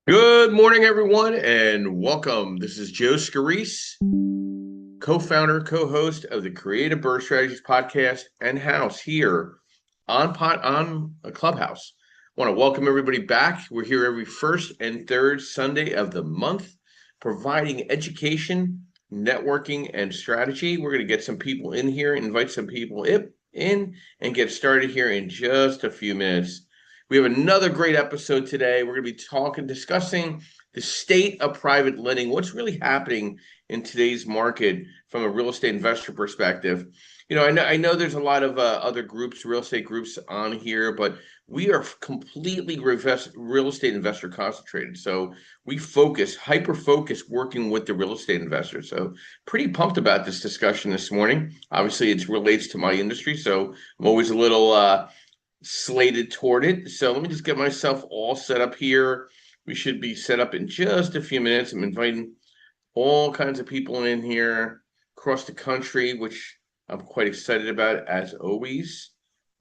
Good morning, everyone, and welcome. This is Joe Scarice, co-founder, co-host of the Creative Birth Strategies podcast and house here on a Clubhouse. I want to welcome everybody back. We're here every first and third Sunday of the month, providing education, networking, and strategy. We're going to get some people in here, invite some people in, and get started here in just a few minutes. We have another great episode today. We're going to be discussing the state of private lending, what's really happening in today's market from a real estate investor perspective. I know there's a lot of other groups, real estate groups on here, but we are completely real estate investor concentrated. So we hyper focus working with the real estate investors. So pretty pumped about this discussion this morning. Obviously, it relates to my industry, so I'm always a little slated toward it. So let me just get myself all set up here. We should be set up in just a few minutes. I'm inviting all kinds of people in here across the country, which I'm quite excited about as always.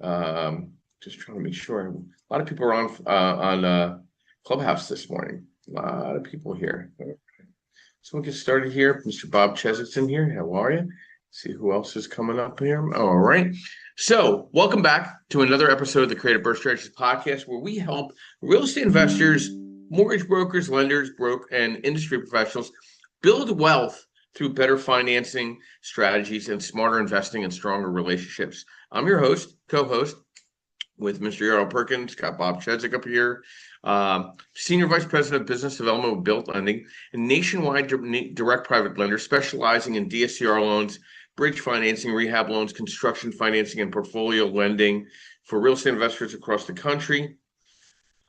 Just trying to make sure. A lot of people are on Clubhouse this morning. A lot of people here. So we'll get started here. Mr. Bob Chesik's in here. How are you? See who else is coming up here. All right. So welcome back to another episode of the Creative Birth Strategies podcast, where we help real estate investors, mortgage brokers, lenders, and industry professionals build wealth through better financing strategies and smarter investing and stronger relationships. I'm your host, co-host with Mr. Yarrow Perkins, got Bob Chesik up here, Senior Vice President of Business Development with Built Lending, a nationwide direct private lender specializing in DSCR loans, bridge financing, rehab loans, construction financing, and portfolio lending for real estate investors across the country.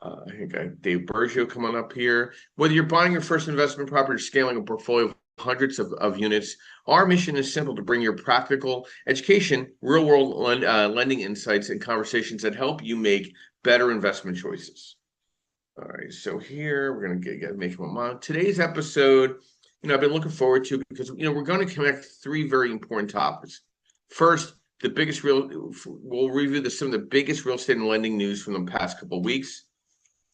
I think I have Dave Bergio coming up here. Whether you're buying your first investment property or scaling a portfolio of hundreds of units, our mission is simple: to bring your practical education, real-world lending insights, and conversations that help you make better investment choices. All right, so here we're going to make them on. Today's episode, I've been looking forward to, because we're going to connect three very important topics. First, we'll review some of the biggest real estate and lending news from the past couple of weeks.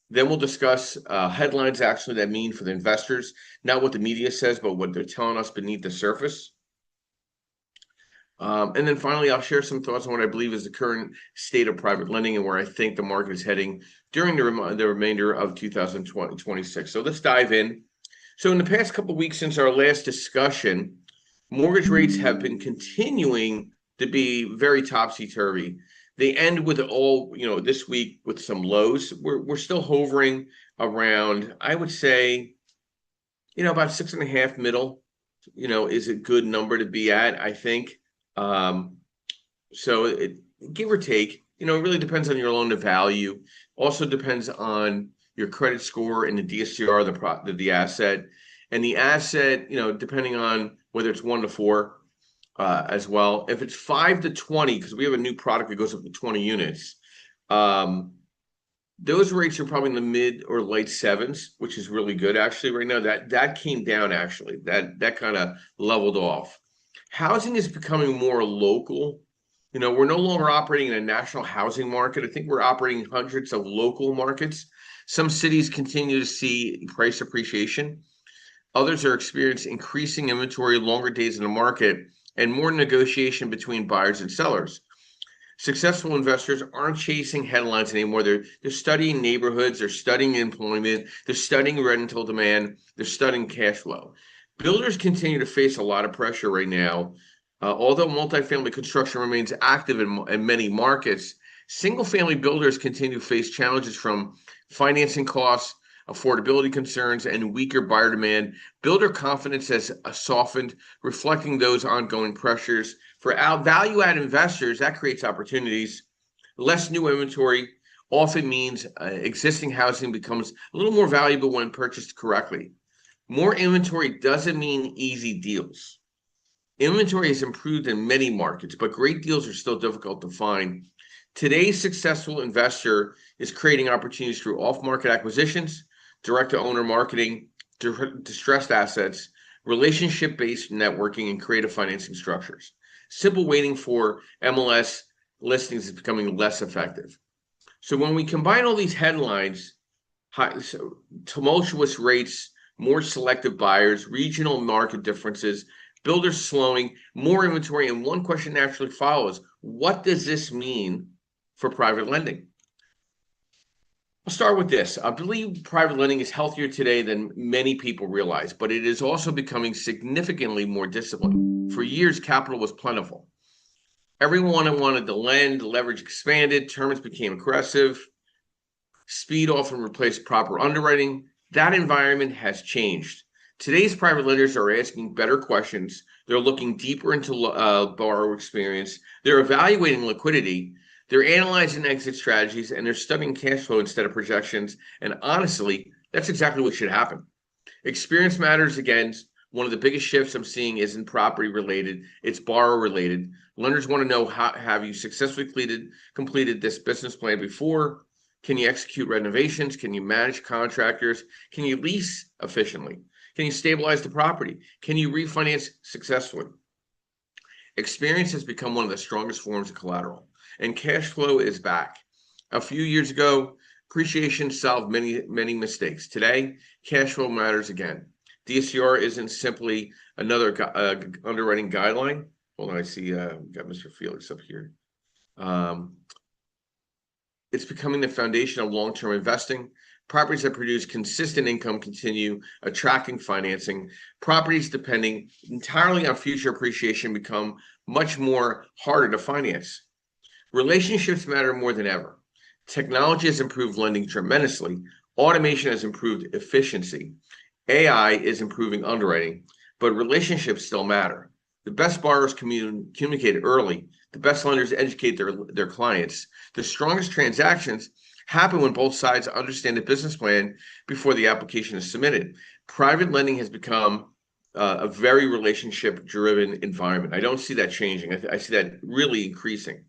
Then we'll discuss headlines actually that mean for the investors, not what the media says, but what they're telling us beneath the surface. And then finally, I'll share some thoughts on what I believe is the current state of private lending and where I think the market is heading during the remainder of 2026. So let's dive in. So in the past couple of weeks since our last discussion, mortgage rates have been continuing to be very topsy-turvy. They end with this week with some lows. We're still hovering around, I would say, about 6.5 middle, is a good number to be at, I think. So give or take, it really depends on your loan to value. Also depends on your credit score and the DSCR, the asset, and the asset, depending on whether it's 1 to 4. As well. If it's 5 to 20, because we have a new product that goes up to 20 units, those rates are probably in the mid or late sevens, which is really good actually right now. That came down actually. That kind of leveled off. Housing is becoming more local. We're no longer operating in a national housing market. I think we're operating hundreds of local markets. Some cities continue to see price appreciation. Others are experiencing increasing inventory, longer days in the market, and more negotiation between buyers and sellers. Successful investors aren't chasing headlines anymore. They're studying neighborhoods, they're studying employment, they're studying rental demand, they're studying cash flow. Builders continue to face a lot of pressure right now. Although multifamily construction remains active in many markets, single-family builders continue to face challenges from financing costs, affordability concerns, and weaker buyer demand. Builder confidence has softened, reflecting those ongoing pressures. For our value-add investors, that creates opportunities. Less new inventory often means existing housing becomes a little more valuable when purchased correctly. More inventory doesn't mean easy deals. Inventory has improved in many markets, but great deals are still difficult to find. Today's successful investor is creating opportunities through off-market acquisitions, direct-to-owner marketing, distressed assets, relationship-based networking, and creative financing structures. Simple waiting for MLS listings is becoming less effective. So when we combine all these headlines tumultuous rates, more selective buyers, regional market differences, builders slowing, more inventory. And one question naturally follows: what does this mean for private lending? I'll start with this. I believe private lending is healthier today than many people realize, but it is also becoming significantly more disciplined. For years, capital was plentiful. Everyone wanted to lend, leverage expanded, terms became aggressive, speed often replaced proper underwriting. That environment has changed. Today's private lenders are asking better questions. They're looking deeper into borrower experience. They're evaluating liquidity. They're analyzing exit strategies, and they're studying cash flow instead of projections. And honestly, that's exactly what should happen. Experience matters again. One of the biggest shifts I'm seeing isn't property related, it's borrower related. Lenders want to know, how have you successfully completed this business plan before? Can you execute renovations? Can you manage contractors? Can you lease efficiently? Can you stabilize the property? Can you refinance successfully? Experience has become one of the strongest forms of collateral, and cash flow is back. A few years ago, appreciation solved many mistakes. Today, cash flow matters again. DSCR isn't simply another underwriting guideline. Hold on, I see got Mr. Felix up here. It's becoming the foundation of long-term investing. Properties that produce consistent income continue attracting financing. Properties depending entirely on future appreciation become much more harder to finance. Relationships matter more than ever. Technology has improved lending tremendously. Automation has improved efficiency. AI is improving underwriting, but relationships still matter. The best borrowers communicate early. The best lenders educate their clients. The strongest transactions happen when both sides understand the business plan before the application is submitted. Private lending has become a very relationship-driven environment. I don't see that changing. I see that really increasing.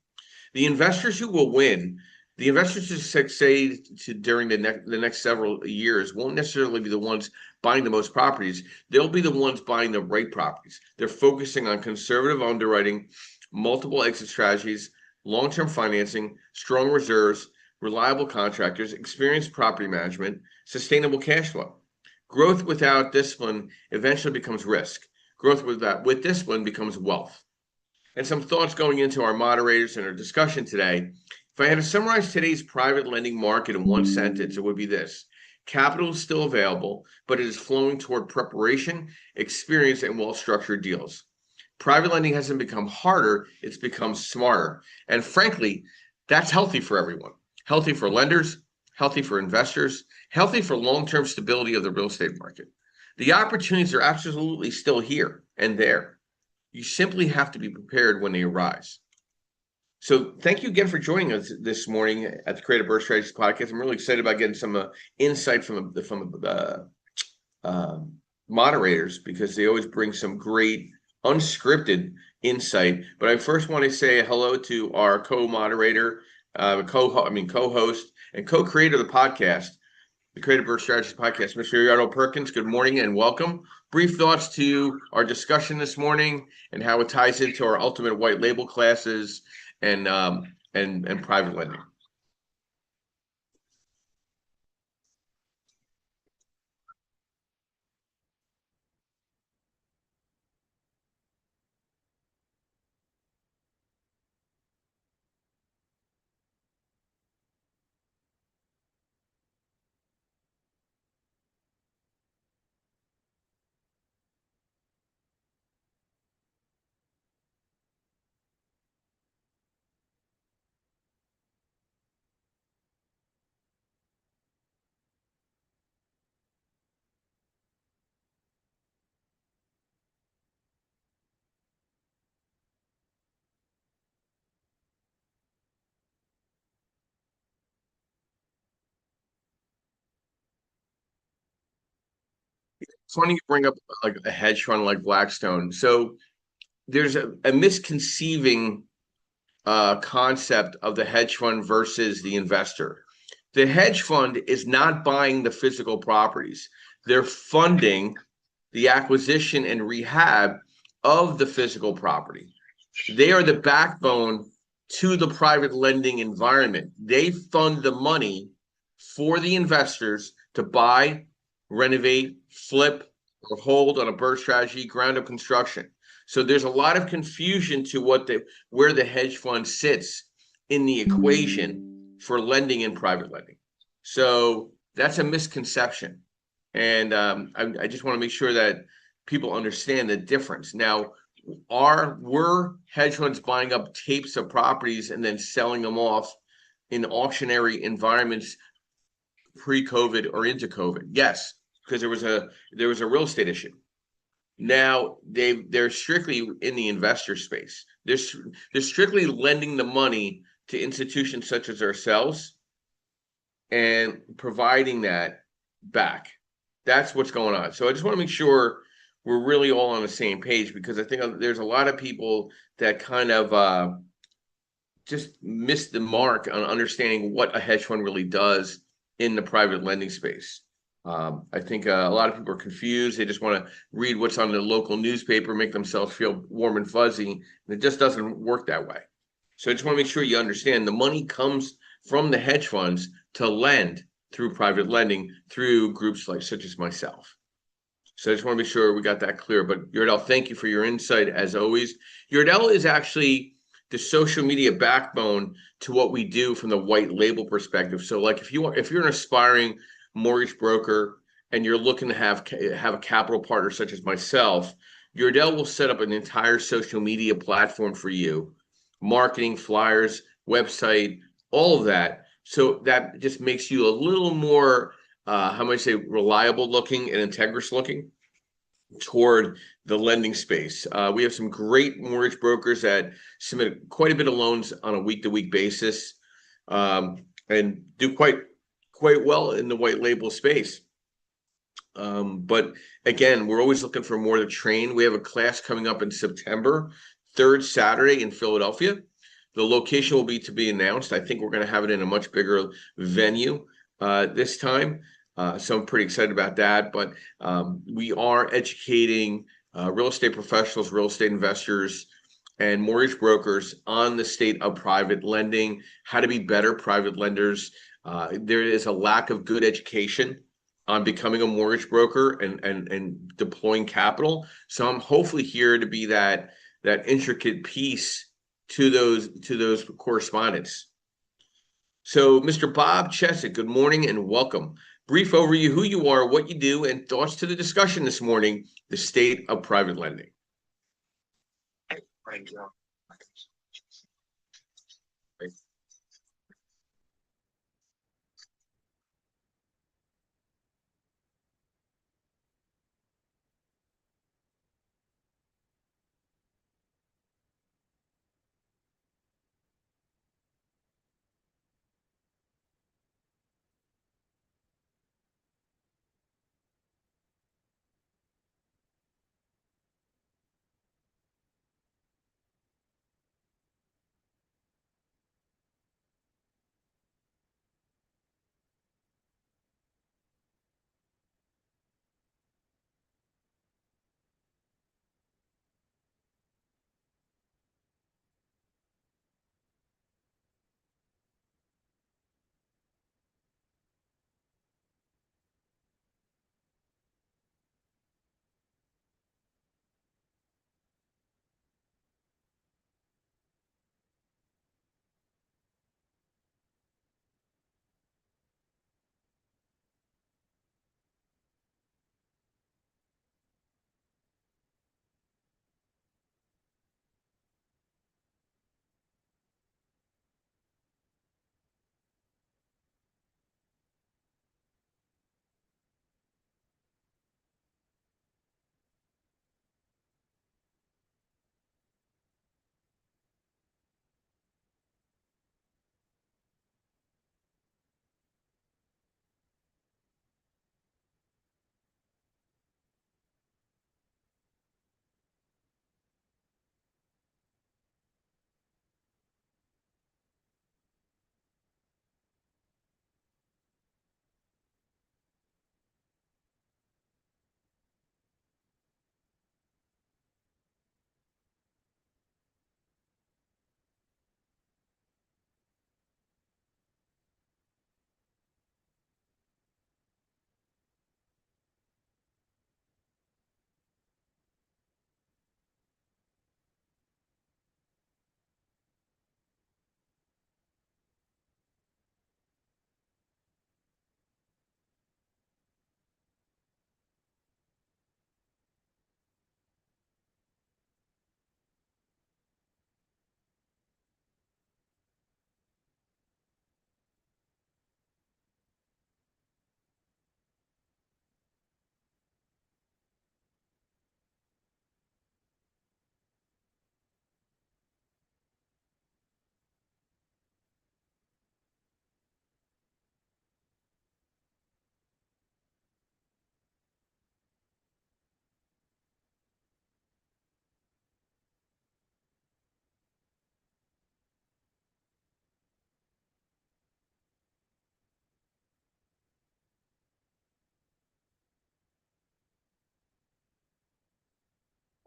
The investors who will win, the investors who succeed during the next several years won't necessarily be the ones buying the most properties. They'll be the ones buying the right properties. They're focusing on conservative underwriting, multiple exit strategies, long-term financing, strong reserves, reliable contractors, experienced property management, sustainable cash flow. Growth without discipline eventually becomes risk. Growth with discipline becomes wealth. And some thoughts going into our moderators and our discussion today. If I had to summarize today's private lending market in one sentence, it would be this: capital is still available, but it is flowing toward preparation, experience, and well-structured deals. Private lending hasn't become harder, it's become smarter. And frankly, that's healthy for everyone. Healthy for lenders, healthy for investors, healthy for long-term stability of the real estate market. The opportunities are absolutely still here and there. You simply have to be prepared when they arise. So thank you again for joining us this morning at the Creative Birth Strategies podcast. I'm really excited about getting some insight from the moderators, because they always bring some great unscripted insight. But I first want to say hello to our co-moderator, co-host, and co-creator of the podcast, the Creative Birth Strategies podcast, Mr. Yardo Perkins. Good morning and welcome. Brief thoughts to our discussion this morning and how it ties into our ultimate white label classes and private lending. It's funny you bring up like a hedge fund like Blackstone. So there's a misconceiving concept of the hedge fund versus the investor. The hedge fund is not buying the physical properties. They're funding the acquisition and rehab of the physical property. They are the backbone to the private lending environment. They fund the money for the investors to buy, renovate, flip, or hold on a BRRRR strategy, ground up construction. So there's a lot of confusion to where the hedge fund sits in the equation for lending and private lending. So that's a misconception. And I just want to make sure that people understand the difference. Now, were hedge funds buying up tapes of properties and then selling them off in auctionary environments pre-COVID or into COVID? Yes, because there was a real estate issue. Now they're strictly in the investor space. They're strictly lending the money to institutions such as ourselves and providing that back. That's what's going on. So I just want to make sure we're really all on the same page, because I think there's a lot of people that kind of just miss the mark on understanding what a hedge fund really does in the private lending space. I think a lot of people are confused. They just want to read what's on the local newspaper, make themselves feel warm and fuzzy. And it just doesn't work that way. So I just want to make sure you understand the money comes from the hedge funds to lend through private lending through groups like such as myself. So I just want to make sure we got that clear. But Yardell, thank you for your insight as always. Yardell is actually the social media backbone to what we do from the white label perspective. So like if you're an aspiring mortgage broker and you're looking to have a capital partner such as myself, Yardell will set up an entire social media platform for you, marketing, flyers, website, all of that. So that just makes you a little more, how might I say, reliable looking and integrous looking toward the lending space. We have some great mortgage brokers that submit quite a bit of loans on a week-to-week basis, and do quite well in the white label space. But again, we're always looking for more to train. We have a class coming up in September, third Saturday in Philadelphia. The location will be to be announced. I think we're going to have it in a much bigger venue this time. So I'm pretty excited about that. But we are educating real estate professionals, real estate investors, and mortgage brokers on the state of private lending, how to be better private lenders. There is a lack of good education on becoming a mortgage broker and deploying capital. So I'm hopefully here to be that intricate piece to those correspondents. So Mr. Bob Chesed, good morning and welcome. Brief overview, who you are, what you do, and thoughts to the discussion this morning, the state of private lending. Thank you.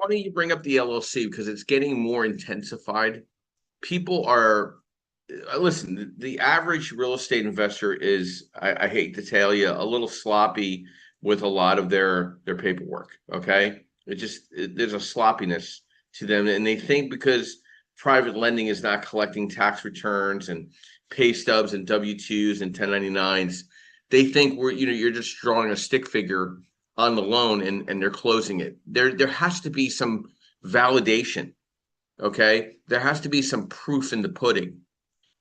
Funny you bring up the LLC because it's getting more intensified. People are listen, the average real estate investor is, I hate to tell you, a little sloppy with a lot of their paperwork. Okay, there's a sloppiness to them, and they think because private lending is not collecting tax returns and pay stubs and W-2s and 1099s, they think you're just drawing a stick figure on the loan and they're closing it. There has to be some validation. Okay, there has to be some proof in the pudding,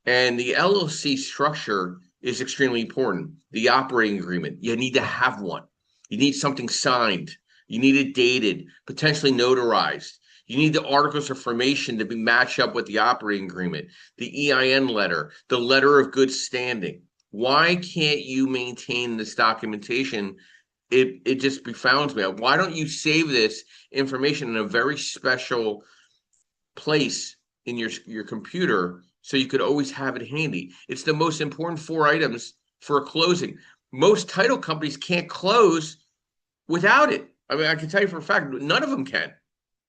and the LLC structure is extremely important. The operating agreement, you need to have one. You need something signed. You need it dated, potentially notarized. You need the articles of formation to be matched up with the operating agreement, the EIN letter, the letter of good standing. Why can't you maintain this documentation? It just befounds me. Why don't you save this information in a very special place in your computer so you could always have it handy? It's the most important four items for a closing. Most title companies can't close without it. I mean, I can tell you for a fact, none of them can,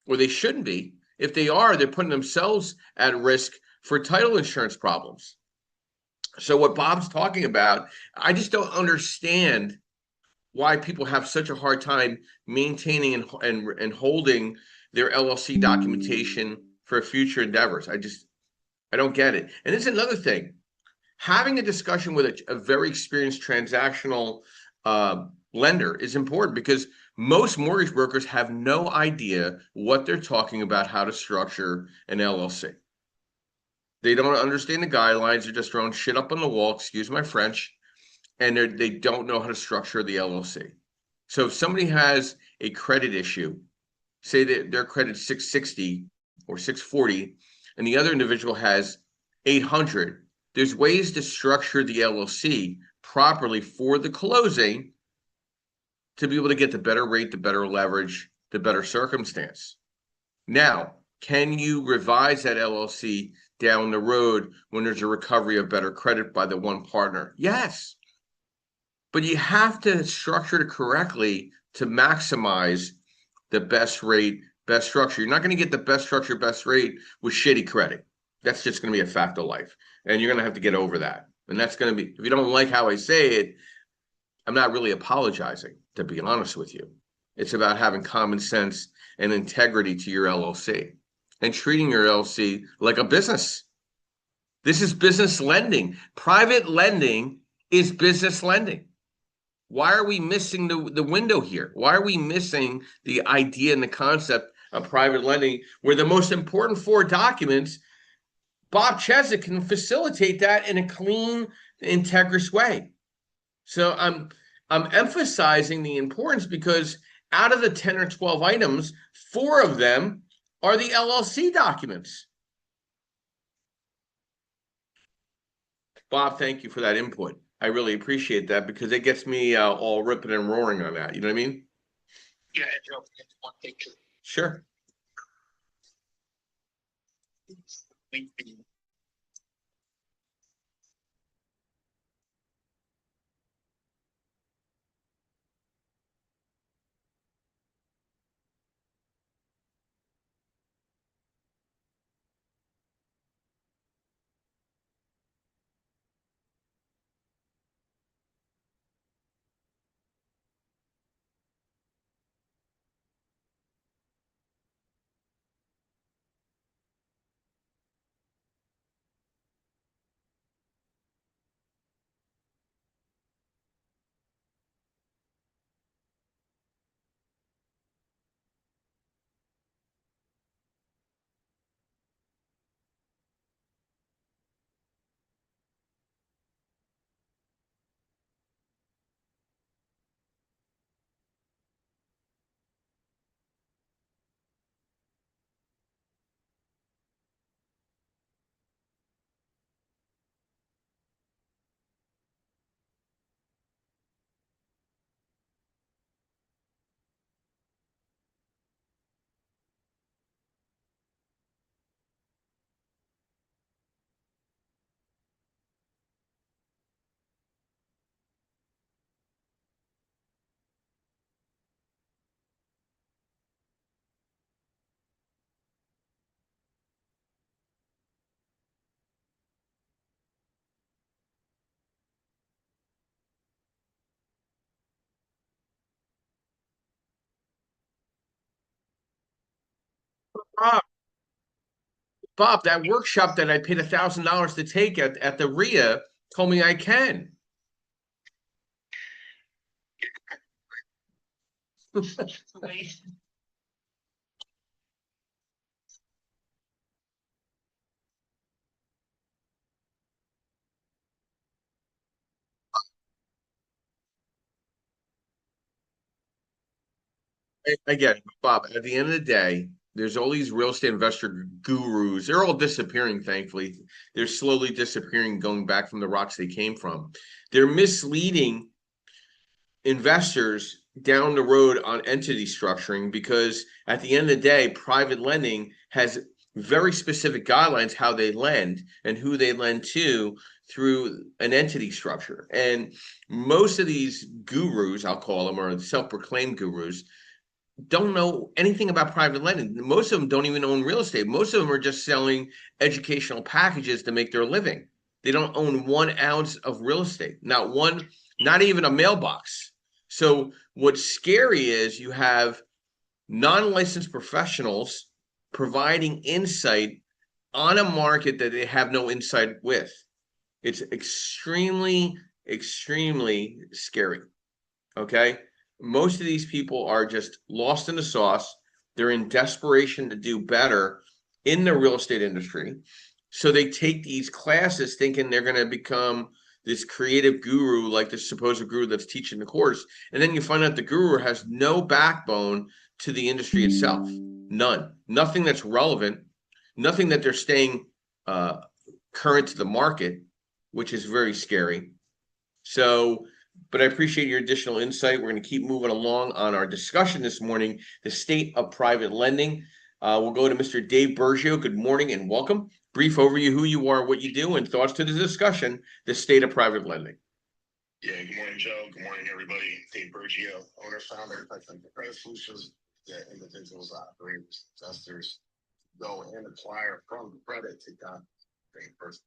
or they shouldn't be. If they are, they're putting themselves at risk for title insurance problems. So what Bob's talking about, I just don't understand why people have such a hard time maintaining and holding their LLC documentation for future endeavors. I don't get it. And it's another thing. Having a discussion with a very experienced transactional lender is important because most mortgage brokers have no idea what they're talking about, how to structure an LLC. They don't understand the guidelines. They're just throwing shit up on the wall, excuse my French, and they don't know how to structure the LLC. So if somebody has a credit issue, say that their credit 660 or 640, and the other individual has 800, there's ways to structure the LLC properly for the closing to be able to get the better rate, the better leverage, the better circumstance. Now, can you revise that LLC down the road when there's a recovery of better credit by the one partner? Yes. But you have to structure it correctly to maximize the best rate, best structure. You're not going to get the best structure, best rate with shitty credit. That's just going to be a fact of life. And you're going to have to get over that. And that's going to be, if you don't like how I say it, I'm not really apologizing, to be honest with you. It's about having common sense and integrity to your LLC and treating your LLC like a business. This is business lending. Private lending is business lending. Why are we missing the window here? Why are we missing the idea and the concept of private lending, where the most important four documents, Bob Cheswick can facilitate that in a clean, integrous way? So I'm emphasizing the importance because out of the 10 or 12 items, four of them are the LLC documents. Bob, thank you for that input. I really appreciate that because it gets me all ripping and roaring on that. You know what I mean? Yeah, and don't forget one picture. Sure. Bob, Bob, that workshop that I paid $1,000 to take at the RIA told me I can. Wait. Again, Bob, at the end of the day, there's all these real estate investor gurus. They're all disappearing, thankfully. They're slowly disappearing, going back from the rocks they came from. They're misleading investors down the road on entity structuring because at the end of the day, private lending has very specific guidelines how they lend and who they lend to through an entity structure. And most of these gurus, I'll call them, or self-proclaimed gurus, don't know anything about private lending. Most of them don't even own real estate. Most of them are just selling educational packages to make their living. They don't own 1 ounce of real estate, not one, not even a mailbox. So what's scary is you have non-licensed professionals providing insight on a market that they have no insight with. It's extremely, extremely scary. Okay. Most of these people are just lost in the sauce. They're in desperation to do better in the real estate industry. So they take these classes thinking they're going to become this creative guru, like the supposed guru that's teaching the course. And then you find out the guru has no backbone to the industry itself. None. Nothing that's relevant, nothing that they're staying uh, current to the market, which is very scary. So, but I appreciate your additional insight. We're going to keep moving along on our discussion this morning, the state of private lending. We'll go to Mr. Dave Bergio. Good morning and welcome. Brief overview who you are, what you do, and thoughts to the discussion, the state of private lending. Yeah, good morning, Joe. Good morning, everybody. Dave Bergio, owner, founder of Credit Solutions, that individuals, operators, investors go and acquire from credit to God. First.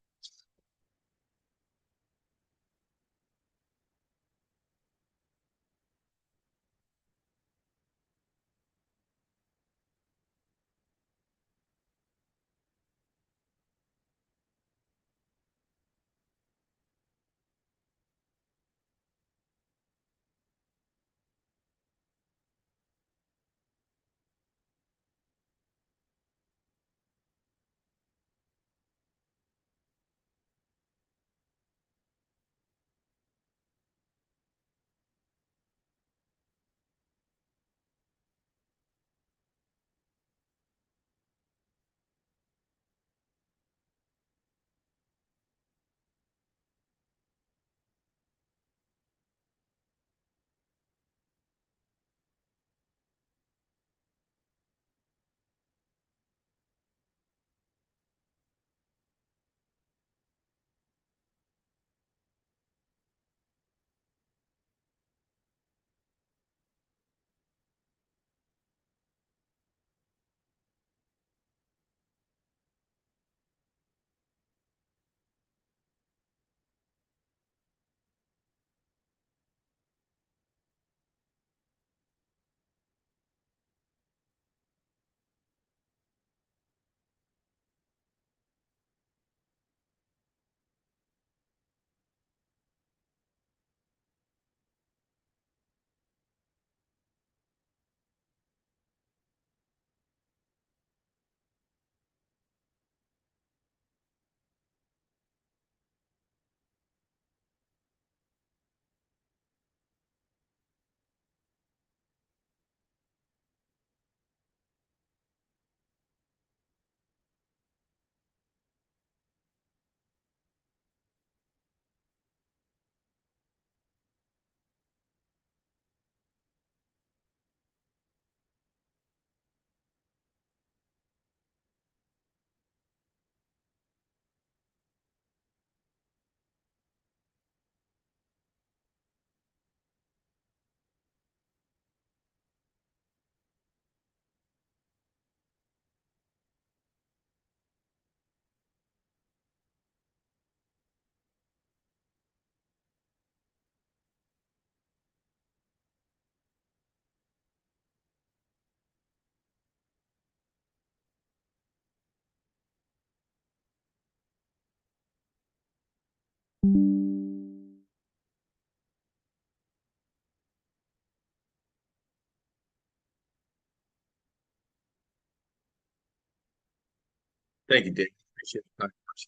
Thank you, Dave. Appreciate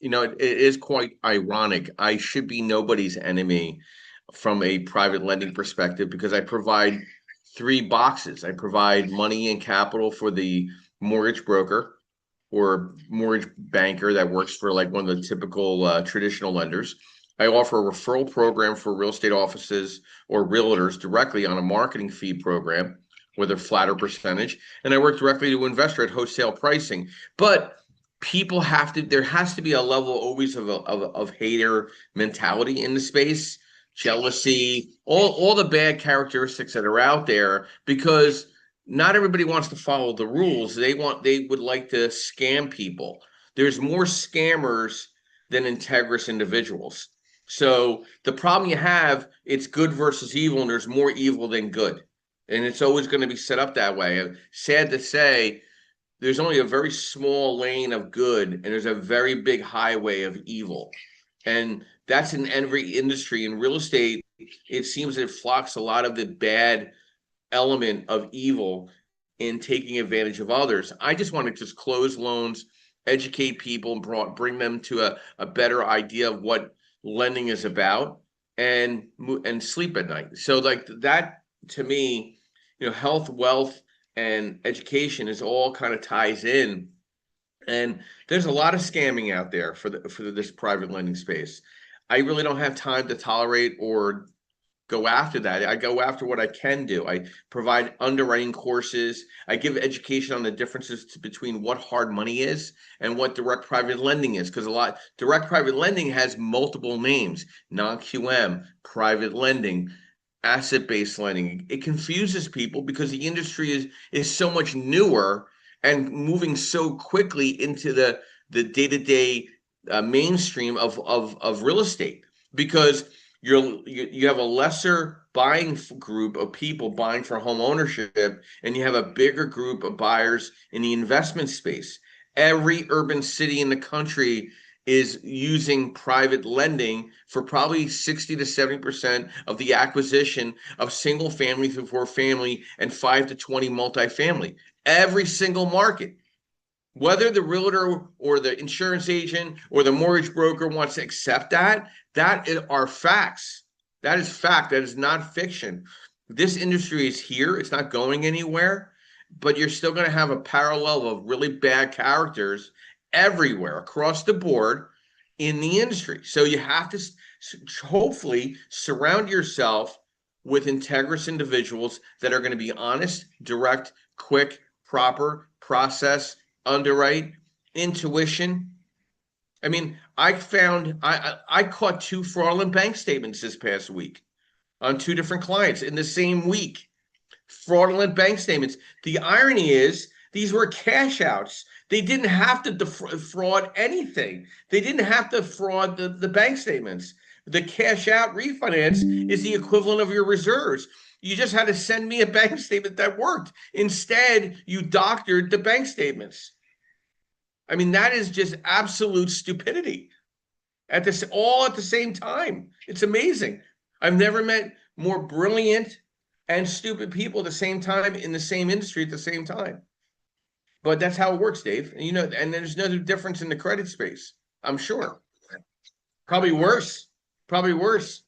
it. It is quite ironic. I should be nobody's enemy from a private lending perspective because I provide three boxes. I provide money and capital for the mortgage broker or mortgage banker that works for like one of the typical traditional lenders. I offer a referral program for real estate offices or realtors directly on a marketing fee program with a flatter percentage. And I work directly to investor at wholesale pricing. But people have to, there has to be a level always of hater mentality in the space, jealousy, all the bad characteristics that are out there because not everybody wants to follow the rules. They would like to scam people. There's more scammers than integrous individuals. So the problem you have, it's good versus evil, and there's more evil than good. And it's always going to be set up that way. And sad to say, there's only a very small lane of good, and there's a very big highway of evil. And that's in every industry. In real estate, it seems it flocks a lot of the bad element of evil in taking advantage of others. I just want to just close loans, educate people, and bring them to a better idea of what lending is about, and sleep at night. So like that to me, health, wealth, and education is all kind of ties in. And there's a lot of scamming out there for this private lending space. I really don't have time to tolerate or go after that. I go after what I can do. I provide underwriting courses. I give education on the differences between what hard money is and what direct private lending is. Because direct private lending has multiple names: non-QM, private lending, asset-based lending. It confuses people because the industry is so much newer and moving so quickly into the day-to-day mainstream of real estate because you have a lesser buying group of people buying for home ownership, and you have a bigger group of buyers in the investment space. Every urban city in the country is using private lending for probably 60 to 70% of the acquisition of single family through four family and 5 to 20 multifamily. Every single market. Whether the realtor or the insurance agent or the mortgage broker wants to accept that are facts. That is fact. That is not fiction. This industry is here. It's not going anywhere, but you're still going to have a parallel of really bad characters everywhere across the board in the industry. So you have to hopefully surround yourself with integrous individuals that are going to be honest, direct, quick, proper, process, underwrite, intuition. I mean, I caught two fraudulent bank statements this past week on two different clients in the same week. Fraudulent bank statements. The irony is these were cash outs. They didn't have to defraud anything. They didn't have to fraud the bank statements. The cash out refinance is the equivalent of your reserves. You just had to send me a bank statement that worked. Instead, you doctored the bank statements. I mean, that is just absolute stupidity at this all at the same time. It's amazing. I've never met more brilliant and stupid people at the same time in the same industry at the same time. But that's how it works, Dave. And there's no difference in the credit space, I'm sure. Probably worse. Probably worse.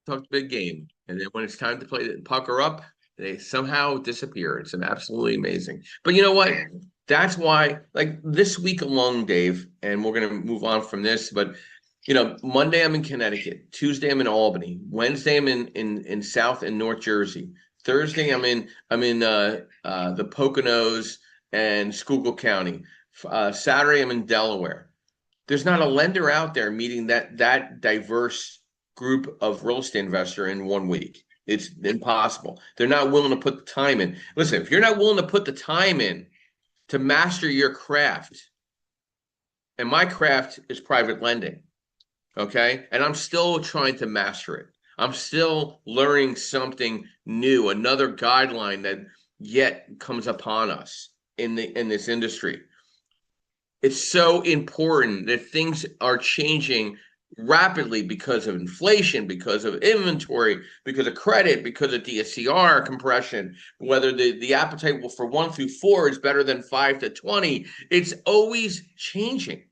talk big game, and then when it's time to play the pucker up, they somehow disappear. It's absolutely amazing. But you know what? That's why, like this week alone, Dave, and we're gonna move on from this. But Monday I'm in Connecticut, Tuesday I'm in Albany, Wednesday I'm in South and North Jersey, Thursday I'm in the Poconos and Schuylkill County, Saturday I'm in Delaware. There's not a lender out there meeting that diverse group of real estate investor in 1 week. It's impossible. They're not willing to put the time in. Listen, if you're not willing to put the time in to master your craft, and my craft is private lending, okay? And I'm still trying to master it. I'm still learning something new, another guideline that yet comes upon us in this industry. It's so important that things are changing rapidly because of inflation, because of inventory, because of credit, because of DSCR compression, whether the appetite for 1 through 4 is better than 5 to 20. It's always changing.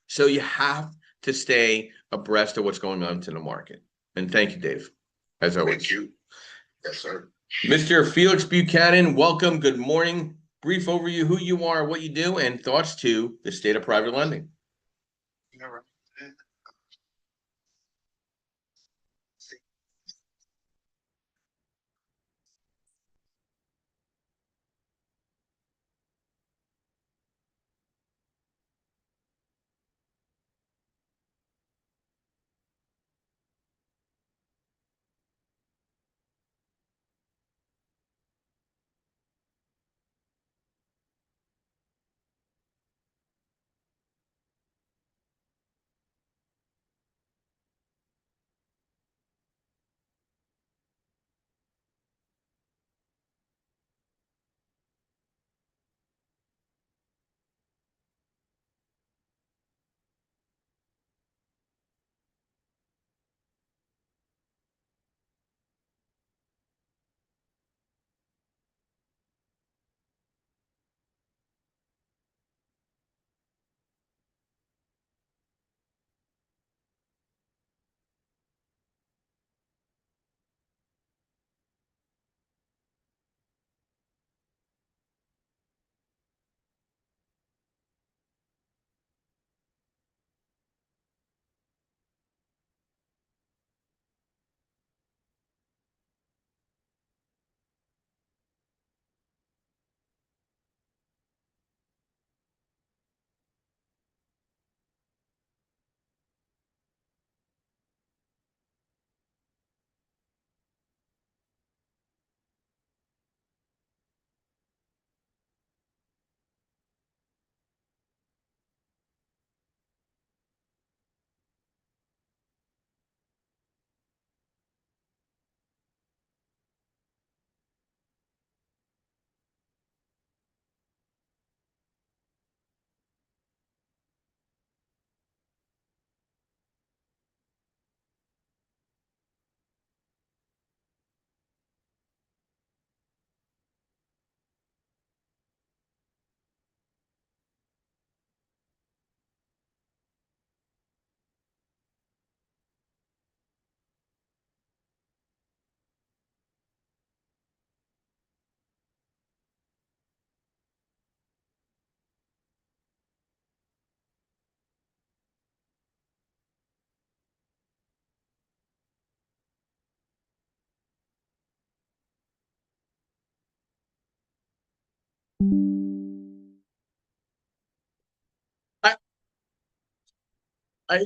So you have to stay abreast of what's going on in the market. And thank you, Dave, as always. Thank you. Yes, sir. Mr. Felix Buchanan, welcome. Good morning. Brief overview, who you are, what you do, and thoughts to the state of private lending.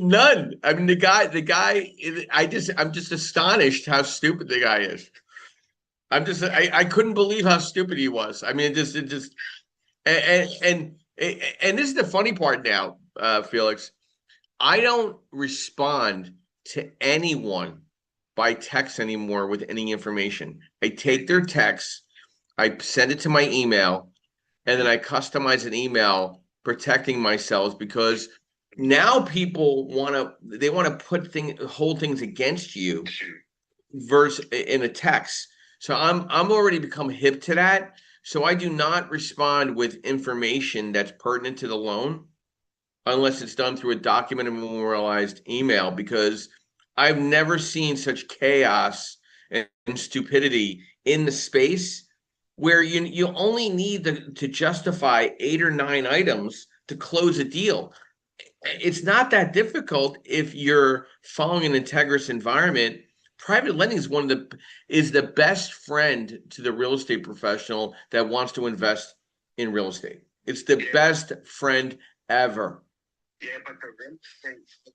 None. I mean, the guy. I'm just astonished how stupid the guy is. I couldn't believe how stupid he was. I mean, it just, and this is the funny part now, Felix. I don't respond to anyone by text anymore with any information. I take their text, I send it to my email, and then I customize an email protecting myself because now people want to hold things against you versus in a text. So I'm already become hip to that. So I do not respond with information that's pertinent to the loan unless it's done through a documented memorialized email because I've never seen such chaos and stupidity in the space where you only need to justify 8 or 9 items to close a deal. It's not that difficult if you're following an integrous environment. Private lending is the best friend to the real estate professional that wants to invest in real estate. It's the best friend ever. Yeah, but the real estate.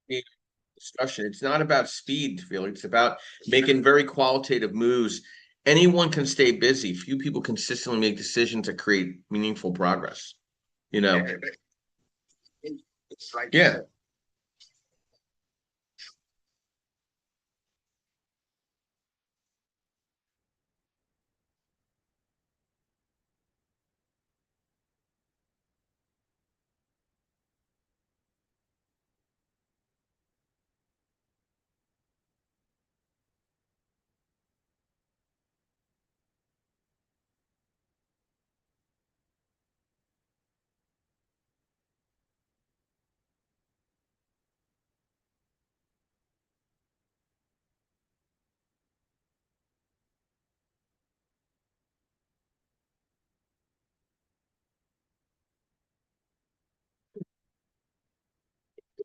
The discussion. It's not about speed, Felix. It's about making very qualitative moves. Anyone can stay busy. Few people consistently make decisions that create meaningful progress. You know? Yeah, it's like Yeah.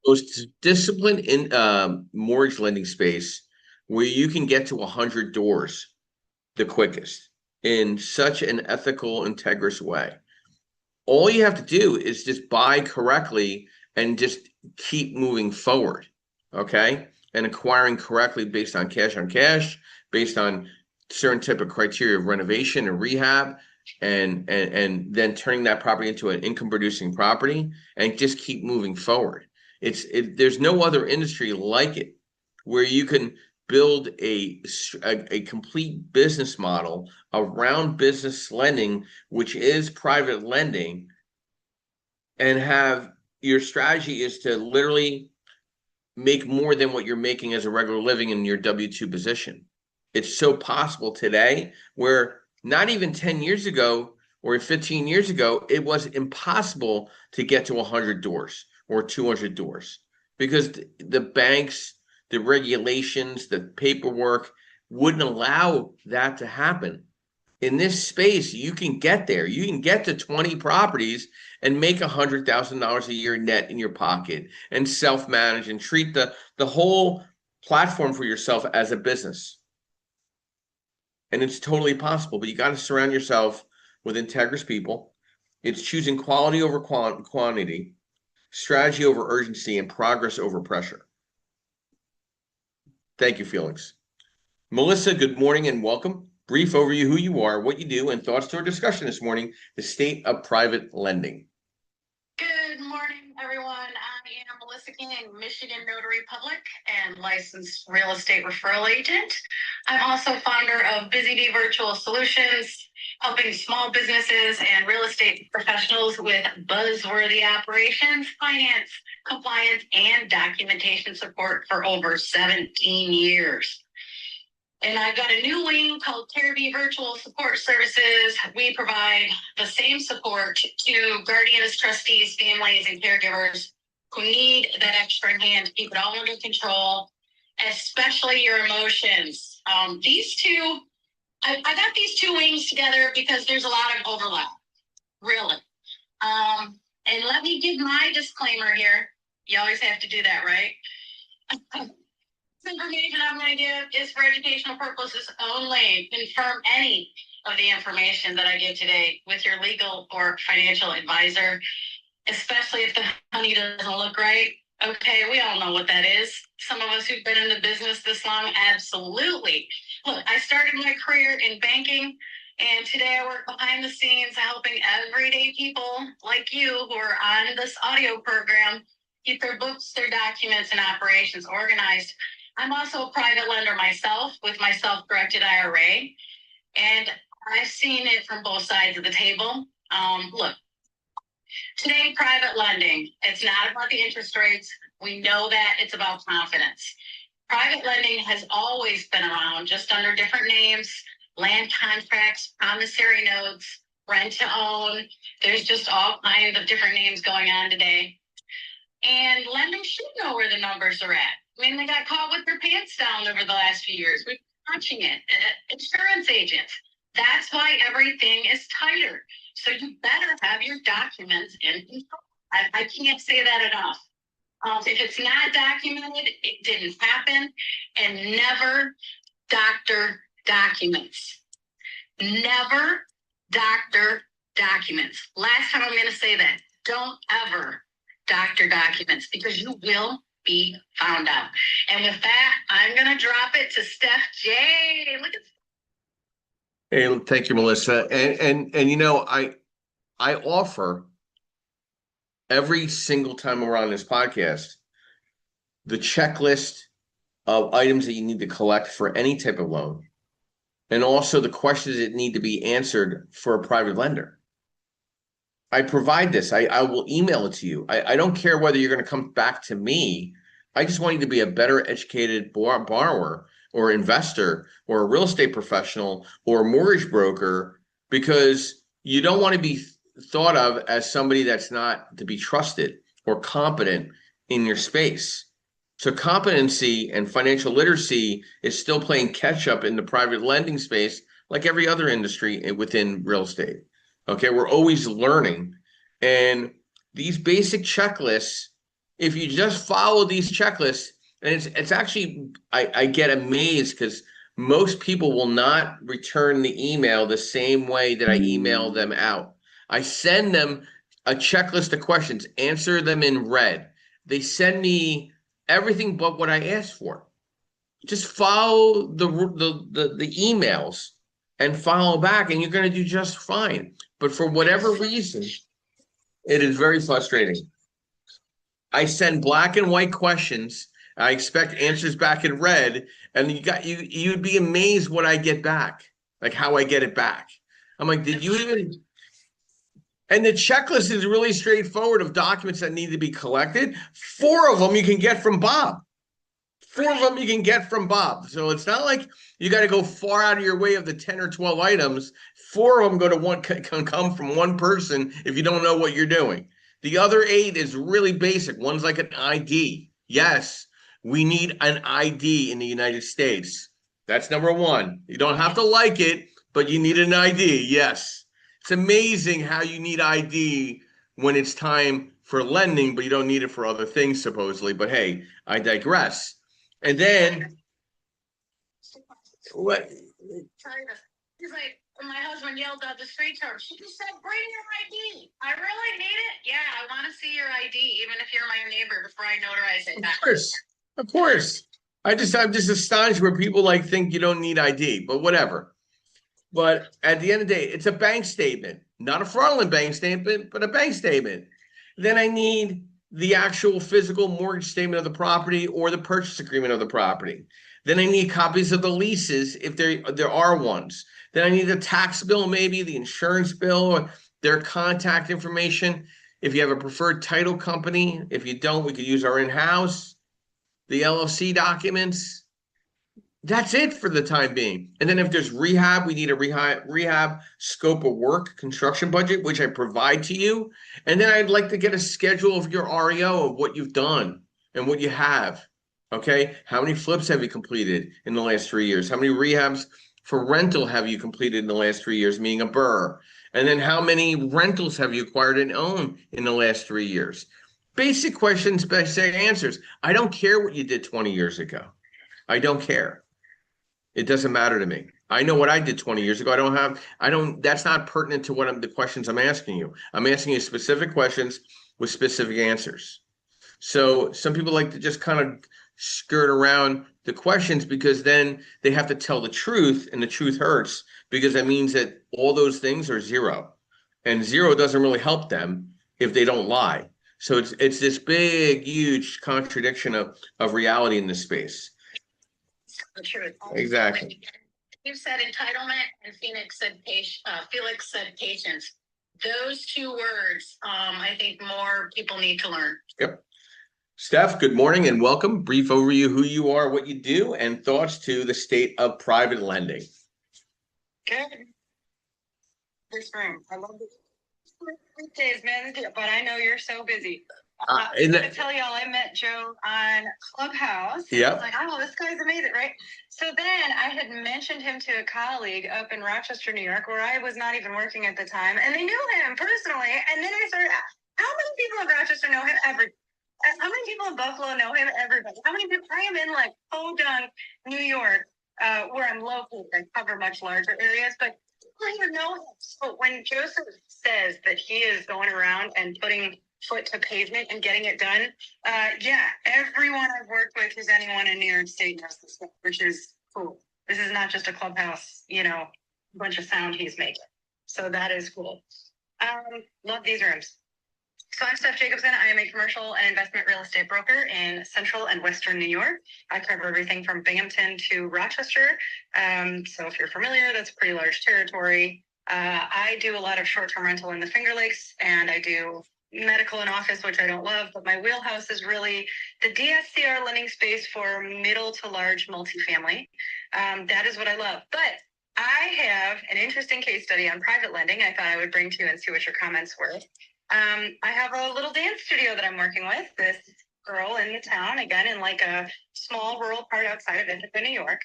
Most disciplined in mortgage lending space where you can get to 100 doors the quickest in such an ethical, integrous way. All you have to do is just buy correctly and just keep moving forward. okay, and acquiring correctly based on cash, based on certain type of criteria of renovation and rehab, and then turning that property into an income producing property and just keep moving forward. There's no other industry like it where you can build a complete business model around business lending, which is private lending, and have your strategy is to literally make more than what you're making as a regular living in your W-2 position. It's so possible today where not even 10 years ago or 15 years ago, it was impossible to get to 100 doors or 200 doors because the banks, the regulations, the paperwork wouldn't allow that to happen. In this space, you can get there. You can get to 20 properties and make $100,000 a year net in your pocket and self-manage and treat the whole platform for yourself as a business. And it's totally possible, but you got to surround yourself with integrous people. It's choosing quality over quantity, strategy over urgency, and progress over pressure. Thank you, Felix. Melissa, good morning and welcome. Brief overview who you are, what you do, and thoughts to our discussion this morning, the state of private lending. Good morning, everyone. I am Melissa King, Michigan Notary Public and licensed real estate referral agent. I'm also founder of Busy Bee Virtual Solutions, helping small businesses and real estate professionals with buzzworthy operations, finance, compliance, and documentation support for over 17 years. And I've got a new wing called CareBee Virtual Support Services. We provide the same support to guardians, trustees, families, and caregivers who need that extra hand to keep it all under control, especially your emotions. These two, I got these two wings together because there's a lot of overlap, really. And let me give my disclaimer here. You always have to do that, right? This information I'm going to give is for educational purposes only. Confirm any of the information that I give today with your legal or financial advisor, especially if the honey doesn't look right. Okay, we all know what that is. Some of us who've been in the business this long, absolutely. Look, I started my career in banking, and today I work behind the scenes helping everyday people like you who are on this audio program keep their books, their documents, and operations organized. I'm also a private lender myself with my self-directed IRA, and I've seen it from both sides of the table. Look, today, private lending, it's not about the interest rates. We know that. It's about confidence. Private lending has always been around, just under different names: land contracts, promissory notes, rent to own. There's just all kinds of different names going on today. And lenders should know where the numbers are at. I mean, they got caught with their pants down over the last few years. We've been watching it. Insurance agents. That's why everything is tighter. So you better have your documents in control. I can't say that enough. If it's not documented, it didn't happen. And never doctor documents. Never doctor documents. Last time I'm going to say that. Don't ever doctor documents, because you will be found out. And with that, I'm going to drop it to Steph J. Look at. Hey, thank you, Melissa. And you know, I offer every single time we're on this podcast the checklist of items that you need to collect for any type of loan, and also the questions that need to be answered for a private lender. I provide this. I will email it to you. I don't care whether you're going to come back to me. I just want you to be a better educated borrower or investor or a real estate professional or a mortgage broker, because you don't want to be thought of as somebody that's not to be trusted or competent in your space. So competency and financial literacy is still playing catch up in the private lending space, like every other industry within real estate. Okay, we're always learning. And these basic checklists, if you just follow these checklists, and it's actually, I get amazed because most people will not return the email the same way that I email them out. I send them a checklist of questions, answer them in red. They send me everything but what I asked for. Just follow the emails and follow back, and you're going to do just fine. But for whatever reason, it is very frustrating. I send black and white questions. I expect answers back in red, and you'd be amazed what I get back, like how I get it back. I'm like, did you even? And the checklist is really straightforward of documents that need to be collected. 4 of them you can get from Bob. 4 of them you can get from Bob. So it's not like you got to go far out of your way of the 10 or 12 items. 4 of them can come from one person if you don't know what you're doing. The other 8 is really basic. One's like an ID. Yes, we need an ID in the United States. That's number 1. You don't have to like it, but you need an ID. Yes. It's amazing how you need ID when it's time for lending, but you don't need it for other things, supposedly. But hey, I digress. And then what? He's like, my husband yelled out the street to her. She just said, "Bring your ID." I really need it. Yeah, I want to see your ID, even if you're my neighbor, before I notarize it. Of course. I'm just astonished where people like think you don't need ID, but whatever. But at the end of the day, it's a bank statement, not a fraudulent bank statement, but a bank statement. Then I need the actual physical mortgage statement of the property or the purchase agreement of the property. Then I need copies of the leases if there are ones. Then I need the tax bill, maybe the insurance bill, or their contact information. If you have a preferred title company, if you don't, we could use our in-house, the LLC documents. That's it for the time being. And then if there's rehab, we need a rehab scope of work, construction budget, which I provide to you. And then I'd like to get a schedule of your REO of what you've done and what you have. Okay. How many flips have you completed in the last 3 years? How many rehabs for rental have you completed in the last 3 years, meaning a BRRRR? And then how many rentals have you acquired and owned in the last 3 years? Basic questions, basic answers. I don't care what you did 20 years ago. I don't care. It doesn't matter to me. I know what I did 20 years ago. That's not pertinent to the questions I'm asking you. I'm asking you specific questions with specific answers. So some people like to just kind of skirt around the questions because then they have to tell the truth, and the truth hurts because that means that all those things are zero, and zero doesn't really help them if they don't lie. So it's this big, huge contradiction of reality in this space. The truth. Exactly. You said entitlement, and Felix said patience. Those 2 words, I think more people need to learn. Yep. Steph, good morning and welcome. Brief overview who you are, what you do, and thoughts to the state of private lending. Good. This room. I love it. Weekdays, man, but I know you're so busy. I'm gonna tell y'all, I met Joe on Clubhouse. Yep. Like, oh, this guy's amazing, right? So then I had mentioned him to a colleague up in Rochester, New York, where I was not even working at the time, and they knew him personally. And then I started, how many people in Rochester know him? How many people in Buffalo know him? Everybody. How many people? I am in like Podunk, New York, where I'm located. I cover much larger areas, but I don't even know him. So when Joseph says that he is going around and putting foot to pavement and getting it done, yeah, everyone I've worked with who's anyone in New York State knows this stuff, which is cool. This is not just a Clubhouse, bunch of sound he's making. So that is cool. Love these rooms. So I'm Steph Jacobson. I am a commercial and investment real estate broker in Central and Western New York. I cover everything from Binghamton to Rochester. So if you're familiar, that's a pretty large territory. I do a lot of short-term rental in the Finger Lakes, and I do medical and office, which I don't love, but my wheelhouse is really the DSCR lending space for middle to large multifamily. That is what I love. But I have an interesting case study on private lending I thought I would bring to you and see what your comments were. I have a little dance studio that I'm working with. This girl in the town, again, in like a small rural part outside of Ithaca, New York.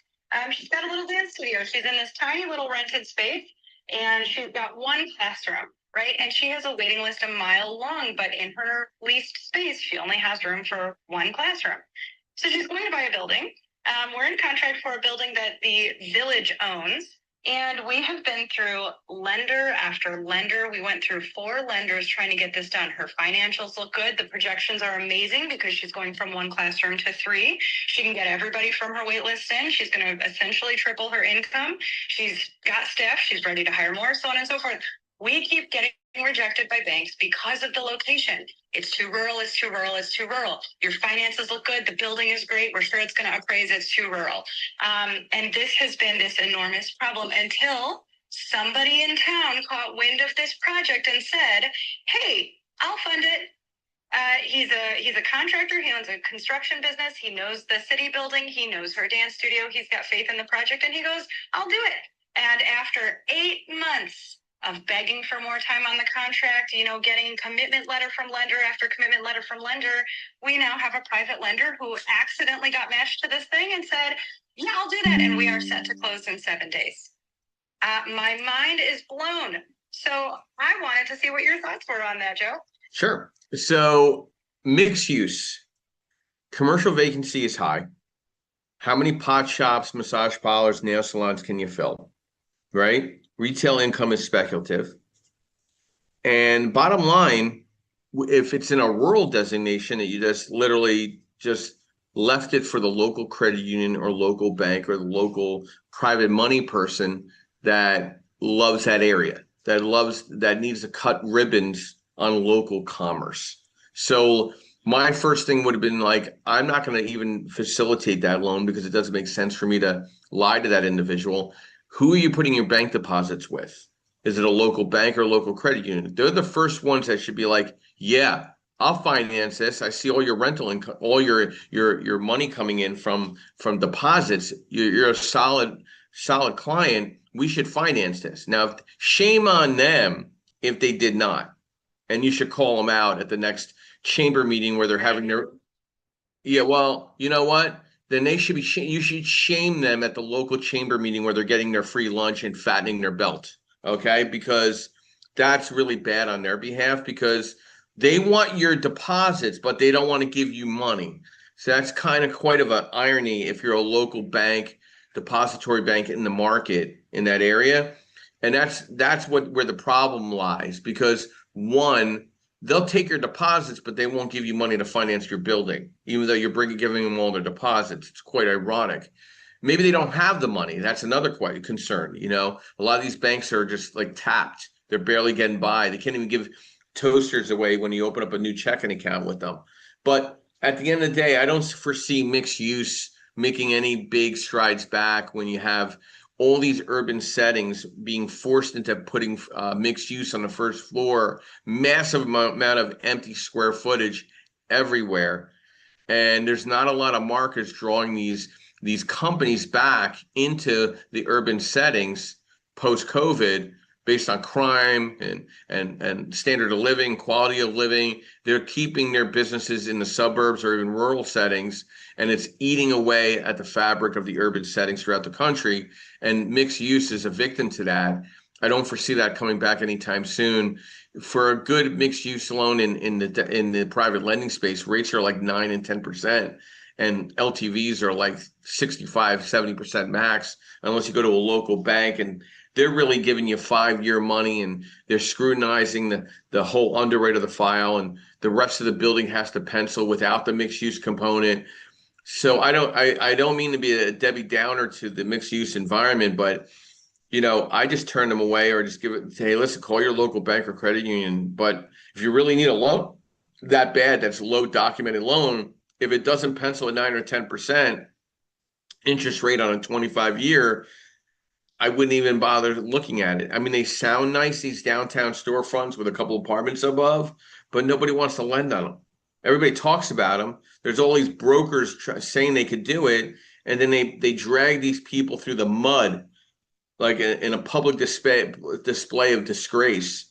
She's got a little dance studio. She's in this tiny little rented space, and she's got 1 classroom, right? And she has a waiting list a mile long, but in her leased space, she only has room for 1 classroom. So she's going to buy a building. We're in contract for a building that the village owns. And we have been through lender after lender. We went through 4 lenders trying to get this done. Her financials look good. The projections are amazing because she's going from 1 classroom to 3. She can get everybody from her wait list in. She's going to essentially triple her income. She's got staff. She's ready to hire more, so on and so forth. We keep getting rejected by banks because of the location. It's too rural, it's too rural, it's too rural. Your finances look good, the building is great, we're sure it's going to appraise, it's too rural. And this has been this enormous problem until somebody in town caught wind of this project and said, hey, I'll fund it. He's a contractor. He owns a construction business. He knows the city building. He knows her dance studio. He's got faith in the project, and he goes, I'll do it. And after 8 months of begging for more time on the contract, getting commitment letter from lender after commitment letter from lender, we now have a private lender who accidentally got matched to this thing and said, yeah, I'll do that. And we are set to close in 7 days. My mind is blown. So I wanted to see what your thoughts were on that, Joe. Sure. So mixed use, commercial vacancy is high. How many pot shops, massage parlors, nail salons can you fill? Right? Retail income is speculative. And bottom line, if it's in a rural designation that you just literally just left it for the local credit union or local bank or the local private money person that loves that area, that needs to cut ribbons on local commerce. So my first thing would have been like, I'm not going to even facilitate that loan because it doesn't make sense for me to lie to that individual. Who are you putting your bank deposits with? Is it a local bank or a local credit union? They're the first ones that should be like, yeah, I'll finance this. I see all your rental income, all your money coming in from deposits. You're a solid client. We should finance this. Now, shame on them if they did not. And you should call them out at the next chamber meeting where they're having their, yeah, well, you know what? Then they should be, you should shame them at the local chamber meeting where they're getting their free lunch and fattening their belt. Okay. Because that's really bad on their behalf because they want your deposits, but they don't want to give you money. So that's kind of quite of an irony if you're a local bank, depository bank in the market in that area. And that's where the problem lies because one, they'll take your deposits, but they won't give you money to finance your building, even though you're giving them all their deposits. It's quite ironic. Maybe they don't have the money. That's another quite concern. A lot of these banks are just like tapped. They're barely getting by. They can't even give toasters away when you open up a new checking account with them. But at the end of the day, I don't foresee mixed use making any big strides back when you have all these urban settings being forced into putting mixed use on the first floor, massive amount of empty square footage everywhere. And there's not a lot of markets drawing these companies back into the urban settings post-COVID based on crime and standard of living, quality of living. They're keeping their businesses in the suburbs or in rural settings, and it's eating away at the fabric of the urban settings throughout the country. And mixed use is a victim to that. I don't foresee that coming back anytime soon. For a good mixed use loan in the private lending space, rates are like 9 and 10%. And LTVs are like 65, 70% max, unless you go to a local bank and they're really giving you 5-year money and they're scrutinizing the whole underwrite of the file, and the rest of the building has to pencil without the mixed use component. So I don't mean to be a Debbie Downer to the mixed use environment, but I just turn them away or just say, hey, listen, call your local bank or credit union. But if you really need a loan that bad, that's a low documented loan, if it doesn't pencil at 9 or 10% interest rate on a 25-year, I wouldn't even bother looking at it. I mean, they sound nice, these downtown storefronts with a couple apartments above, but nobody wants to lend on them. Everybody talks about them. There's all these brokers saying they could do it, and then they drag these people through the mud, like in a public display of disgrace.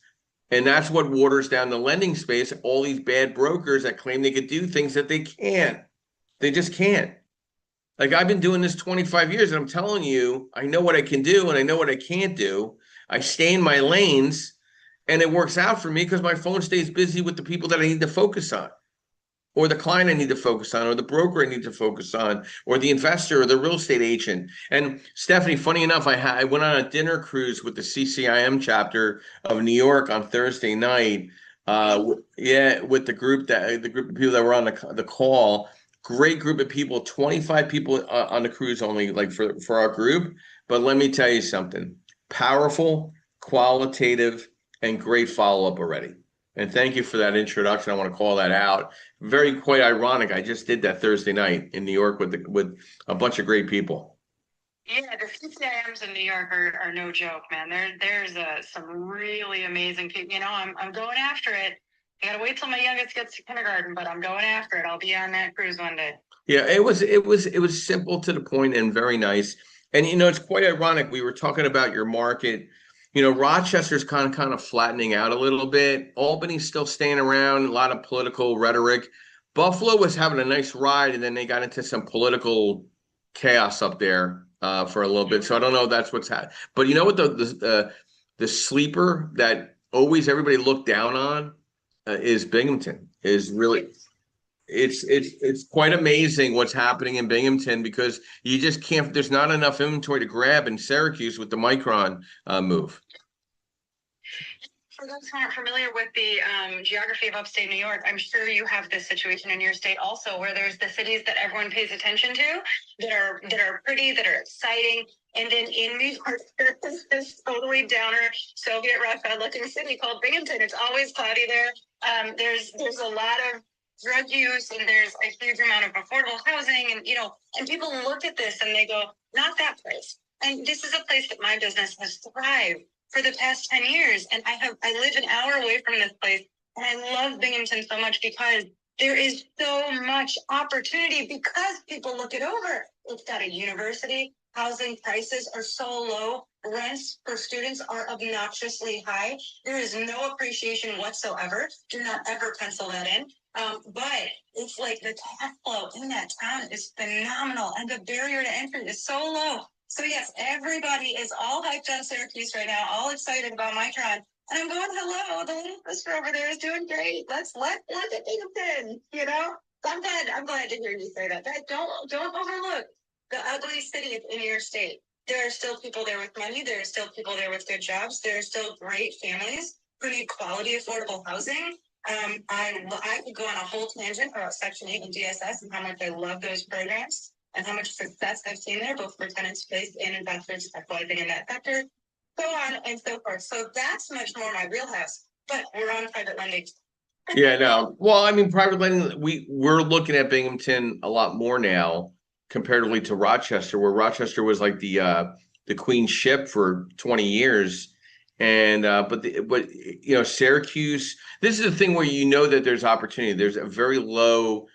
And that's what waters down the lending space. All these bad brokers that claim they could do things that they can't. They just can't. Like, I've been doing this 25 years, and I'm telling you, I know what I can do and I know what I can't do. I stay in my lanes, and it works out for me because my phone stays busy with the people that I need to focus on. or the client I need to focus on, or the broker I need to focus on, or the investor or the real estate agent. And Stephanie, funny enough, I went on a dinner cruise with the CCIM chapter of New York on Thursday night. Yeah, with the group of people that were on the call. Great group of people, 25 people on the cruise only, like for our group. But let me tell you something, powerful, qualitative, and great follow-up already. And thank you for that introduction. I want to call that out. Very quite ironic. I just did that Thursday night in New York with a bunch of great people. Yeah, the CCIMs in New York are no joke, man. There's some really amazing people. You know, I'm going after it. I gotta wait till my youngest gets to kindergarten, but I'm going after it. I'll be on that cruise one day. Yeah, it was simple to the point and very nice. And you know, it's quite ironic. We were talking about your market. You know, Rochester's kind of flattening out a little bit. Albany's still staying around, a lot of political rhetoric. Buffalo was having a nice ride, and then they got into some political chaos up there for a little bit. So I don't know if that's what's happening. But you know what, the sleeper that always everybody looked down on is Binghamton. Is really it's quite amazing what's happening in Binghamton because you just can't. There's not enough inventory to grab in Syracuse with the Micron move. For those who aren't familiar with the geography of upstate New York, I'm sure you have this situation in your state also, where there's the cities that everyone pays attention to, that are pretty, that are exciting, and then in New York, there's this totally downer Soviet Russia-looking city called Binghamton. It's always cloudy there. There's a lot of drug use, and there's a huge amount of affordable housing, and and people look at this and they go, not that place. And this is a place that my business has thrived for the past 10 years. And I live an hour away from this place. And I love Binghamton so much because there is so much opportunity because people look it over. It's got a university. Housing prices are so low. Rents for students are obnoxiously high. There is no appreciation whatsoever. Do not ever pencil that in. But it's like the cash flow in that town is phenomenal. And the barrier to entry is so low. So yes, everybody is all hyped on Syracuse right now, all excited about Micron. And I'm going, hello, the little sister over there is doing great. Let's it Binghamton, I'm glad to hear you say that. Don't overlook the ugly cities in your state. There are still people there with money. There are still people there with good jobs. There are still great families who need quality, affordable housing. I could go on a whole tangent about Section 8 and DSS and how much I love those programs and how much success I've seen there, both for tenants placed and investors specializing in that sector, so on and so forth. So that's much more my wheelhouse, but we're on private lending. Yeah, no. Well, I mean, private lending, we're looking at Binghamton a lot more now comparatively to Rochester, where Rochester was like the queen ship for 20 years. And but Syracuse, this is the thing where that there's opportunity. There's a very low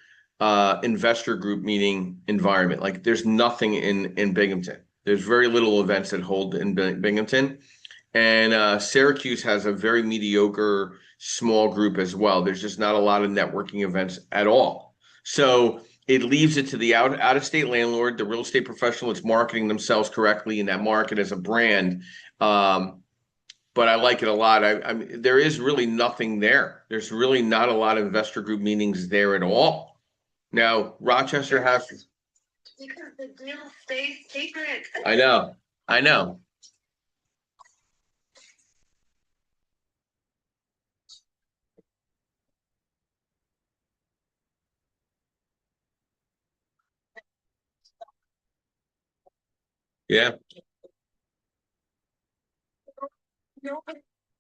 investor group meeting environment. Like there's nothing in Binghamton. There's very little events that hold in Binghamton. And Syracuse has a very mediocre small group as well. There's just not a lot of networking events at all. So it leaves it to the out-of-state landlord, the real estate professional that's marketing themselves correctly in that market as a brand. But I like it a lot. I mean, there is really nothing there. There's really not a lot of investor group meetings there at all. Now, Rochester has. Because the deal stays secret. I know. Yeah.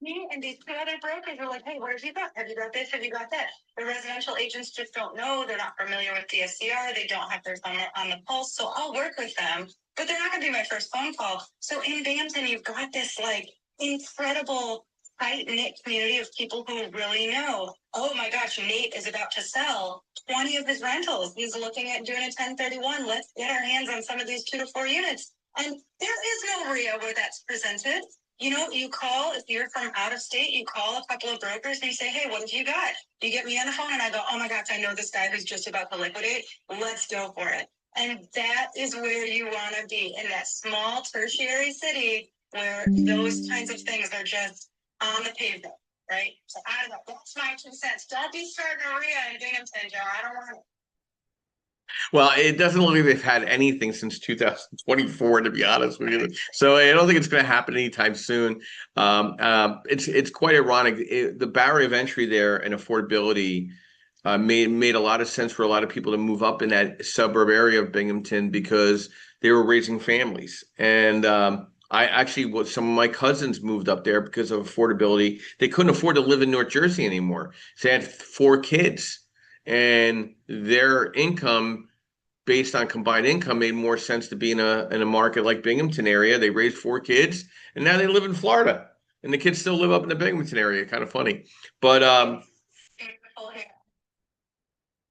Me and these two other brokers are like, hey, what have you got? Have you got this? Have you got that? The residential agents just don't know. They're not familiar with DSCR. They don't have their thumb on the pulse. So I'll work with them, but they're not going to be my first phone call. So in Binghamton, you've got this like incredible tight-knit community of people who really know. Oh my gosh, Nate is about to sell 20 of his rentals. He's looking at doing a 1031. Let's get our hands on some of these 2 to 4 units. And there is no RIA where that's presented. You call, if you're from out of state, you call a couple of brokers and you say, hey, what have you got? You get me on the phone and I go, oh my gosh, I know this guy who's just about to liquidate. Let's go for it. And that is where you want to be, in that small tertiary city where those kinds of things are just on the pavement. right? So I don't know. That's my 2 cents. Don't be starting a RIA in Binghamton, Joe. I don't want it. Well, it doesn't look like they've had anything since 2024, to be honest with you. So I don't think it's going to happen anytime soon. It's quite ironic. The barrier of entry there and affordability made a lot of sense for a lot of people to move up in that suburb area of Binghamton because they were raising families. And I actually, some of my cousins moved up there because of affordability. They couldn't afford to live in North Jersey anymore. So they had 4 kids, and their income based on combined income made more sense to be in a market like Binghamton area. They raised 4 kids, and now they live in Florida, and the kids still live up in the Binghamton area. Kind of funny, but Beautiful hair.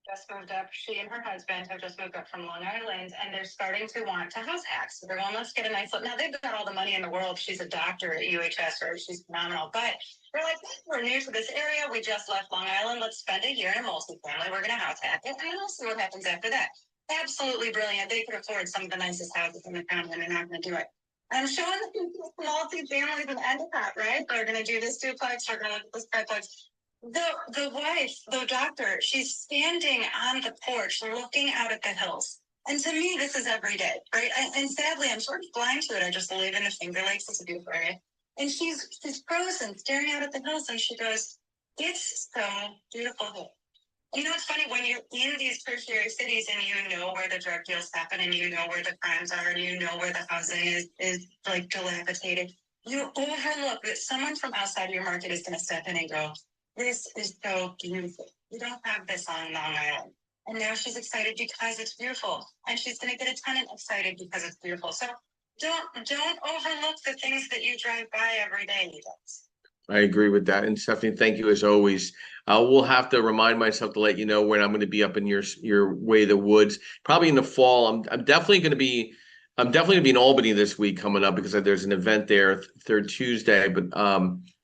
Just moved up. She and her husband have just moved up from Long Island, and they're starting to want to house hack. So they're going, let's get a nice look. Now they've got all the money in the world. She's a doctor at UHS, or she's phenomenal. But they're like, we're new to this area. We just left Long Island. Let's spend a year in a multifamily. We're going to house hack it, and we'll see what happens after that. Absolutely brilliant. They could afford some of the nicest houses in the county, and they're not going to do it. I'm showing the people multifamilies in Endicott, right? They're going to do this duplex. They're going to look at this triplex. The wife, the doctor, she's standing on the porch looking out at the hills. And to me, this is every day, right? And sadly, I'm sort of blind to it. I just live in the Finger Lakes. It's a beautiful area. And she's frozen, staring out at the hills, and she goes, it's so beautiful here. You know, it's funny when you're in these tertiary cities and you know where the drug deals happen and you know where the crimes are and you know where the housing is like dilapidated. You overlook that someone from outside your market is going to step in and go, this is so beautiful. We don't have this on Long Island. And now she's excited because it's beautiful. And she's going to get a tenant excited because it's beautiful. So don't overlook the things that you drive by every day, you guys. I agree with that. And Stephanie, thank you as always. We'll have to remind myself to let you know when I'm going to be up in your way of the woods. Probably in the fall. I'm definitely going to be in Albany this week coming up because there's an event there third Tuesday. But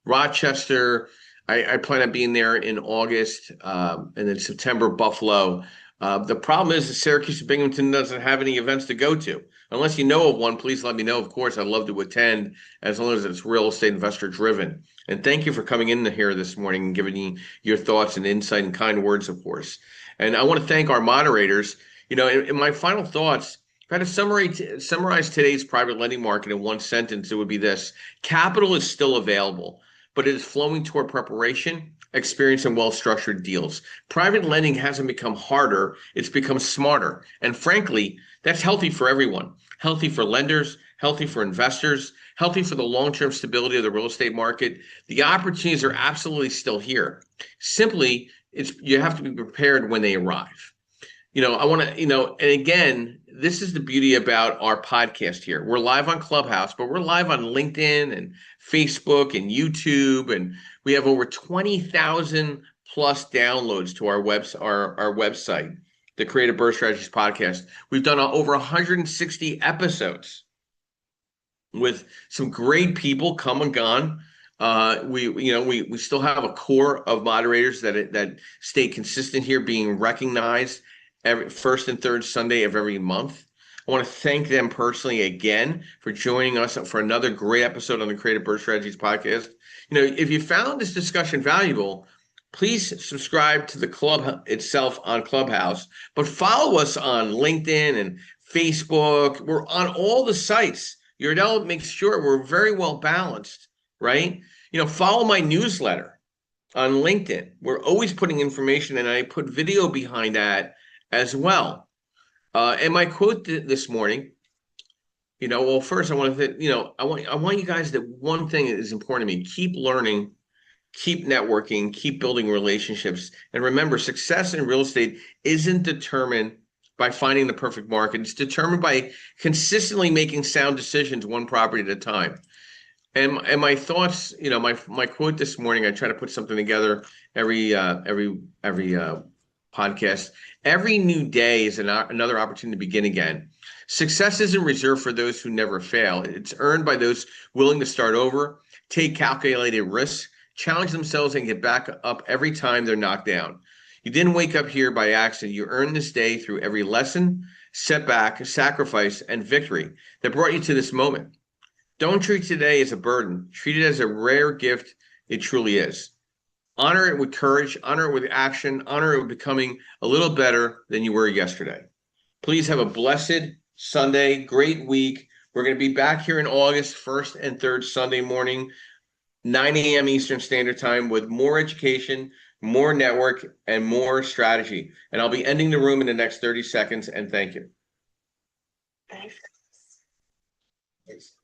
Rochester, I plan on being there in August, and then September, Buffalo. The problem is that Syracuse and Binghamton doesn't have any events to go to. Unless you know of one, please let me know. Of course, I'd love to attend as long as it's real estate investor driven. And thank you for coming in here this morning and giving me your thoughts and insight and kind words, of course. And I want to thank our moderators. You know, in my final thoughts, if I had to summarize today's private lending market in one sentence, it would be this: capital is still available, but it is flowing toward preparation, experience, and well-structured deals. Private lending hasn't become harder, it's become smarter. And frankly, that's healthy for everyone. Healthy for lenders, healthy for investors, healthy for the long-term stability of the real estate market. The opportunities are absolutely still here. Simply, you have to be prepared when they arrive. You know, I want to, and again, this is the beauty about our podcast here. We're live on Clubhouse, but we're live on LinkedIn and Facebook and YouTube, and we have over 20,000 plus downloads to our website, the Creative Birth Strategies podcast. We've done over 160 episodes with some great people come and gone. We still have a core of moderators that stay consistent here, being recognized every first and third Sunday of every month. I want to thank them personally again for joining us for another great episode on the Creative Birth Strategies podcast. You know, if you found this discussion valuable, please subscribe to the club itself on Clubhouse, but follow us on LinkedIn and Facebook. We're on all the sites. Yardell makes sure we're very well balanced, right? You know, follow my newsletter on LinkedIn. We're always putting information, and I put video behind that as well. And my quote this morning, well, first I want to, I want you guys, that one thing that is important to me: keep learning, keep networking, keep building relationships. And remember, success in real estate isn't determined by finding the perfect market. It's determined by consistently making sound decisions one property at a time. And my thoughts, my quote this morning, I try to put something together every podcast. Every new day is another opportunity to begin again. Success isn't reserved for those who never fail. It's earned by those willing to start over, take calculated risks, challenge themselves, and get back up every time they're knocked down. You didn't wake up here by accident. You earned this day through every lesson, setback, sacrifice, and victory that brought you to this moment. Don't treat today as a burden. Treat it as a rare gift it truly is. Honor it with courage, honor it with action, honor it with becoming a little better than you were yesterday. Please have a blessed Sunday, great week. We're going to be back here in August, 1st and 3rd Sunday morning, 9 a.m. Eastern Standard Time with more education, more network, and more strategy. And I'll be ending the room in the next 30 seconds, and thank you. Thanks. Thanks.